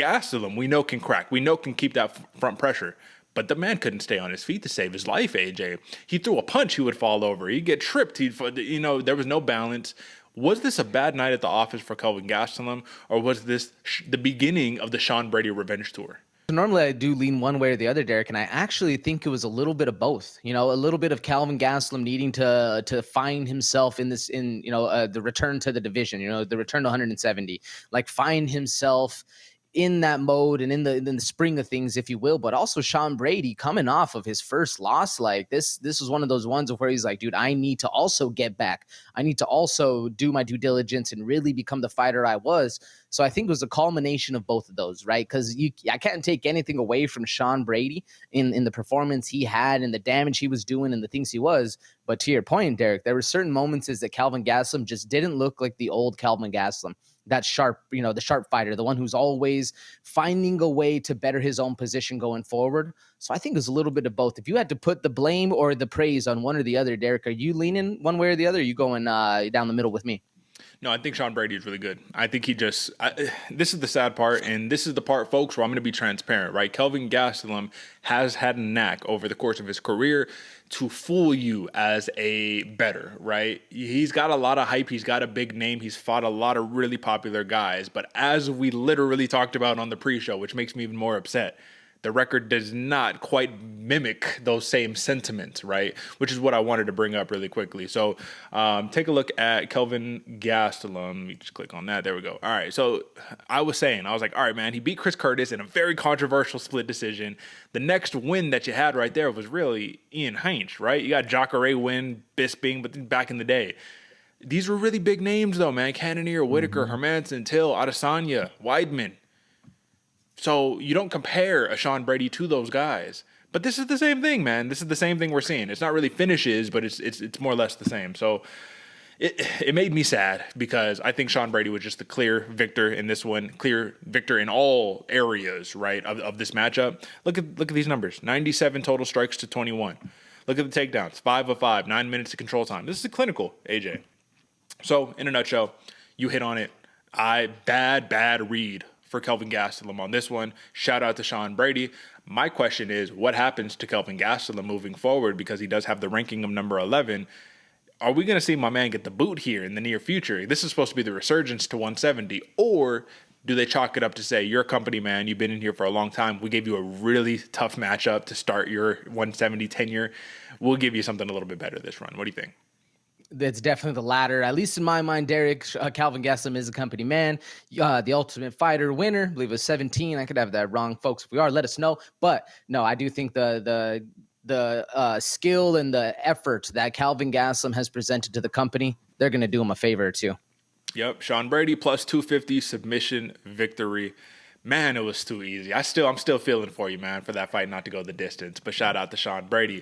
Gastelum, we know can crack. We know can keep that front pressure. But the man couldn't stay on his feet to save his life, AJ. He threw a punch, he would fall over. He'd get tripped. There was no balance. Was this a bad night at the office for Kelvin Gastelum, or was this the beginning of the Sean Brady revenge tour? Normally I do lean one way or the other, Derek, and I actually think it was a little bit of both. A little bit of Kelvin Gastelum needing to find himself in the return to the division, the return to 170, like find himself in that mode and in the spring of things, if you will. But also Sean Brady coming off of his first loss, like this was one of those ones where he's like, dude, I need to also get back. I need to also do my due diligence and really become the fighter I was. So I think it was a culmination of both of those, right? Because I can't take anything away from Sean Brady in the performance he had and the damage he was doing and the things he was. But to your point, Derek, there were certain moments that Kelvin Gastelum just didn't look like the old Kelvin Gastelum. That sharp, the sharp fighter, the one who's always finding a way to better his own position going forward. So I think it's a little bit of both. If you had to put the blame or the praise on one or the other, Derek, are you leaning one way or the other? Or are you going down the middle with me? No, I think Sean Brady is really good. I think this is the sad part, and this is the part, folks, where I'm going to be transparent, right? Kelvin Gastelum has had a knack over the course of his career to fool you as a bettor, right? He's got a lot of hype. He's got a big name. He's fought a lot of really popular guys. But as we literally talked about on the pre-show, which makes me even more upset, the record does not quite mimic those same sentiments, right? Which is what I wanted to bring up really quickly. So take a look at Kelvin Gastelum. Let me just click on that. There we go. All right. So I was like, all right, man, he beat Chris Curtis in a very controversial split decision. The next win that you had right there was really Ian Heinz, right? You got Jacare win, Bisping, but back in the day. These were really big names, though, man. Cannonier, Whitaker, Hermanson, Till, Adesanya, Weidman. So you don't compare a Sean Brady to those guys. But this is the same thing, man. This is the same thing we're seeing. It's not really finishes, but it's more or less the same. So it made me sad because I think Sean Brady was just the clear victor in this one, clear victor in all areas, right, of this matchup. Look at these numbers. 97 total strikes to 21. Look at the takedowns. 5 of 5, 9 minutes to control time. This is a clinical, AJ. So in a nutshell, you hit on it. Bad read for Kelvin Gastelum on this one. Shout out to Sean Brady. My question is, what happens to Kelvin Gastelum moving forward, because he does have the ranking of number 11? Are we going to see my man get the boot here in the near future? This is supposed to be the resurgence to 170, or do they chalk it up to say, you're a company man, you've been in here for a long time, we gave you a really tough matchup to start your 170 tenure, we'll give you something a little bit better this run? What do you think? That's definitely the latter. At least in my mind, Derek, Kelvin Gastelum is a company man. The Ultimate Fighter winner, I believe it was 17. I could have that wrong, folks. If we are, let us know. But no, I do think the skill and the effort that Kelvin Gastelum has presented to the company, they're going to do him a favor or two. Yep, Sean Brady plus 250 submission victory. Man, it was too easy. I'm still feeling for you, man, for that fight not to go the distance. But shout out to Sean Brady.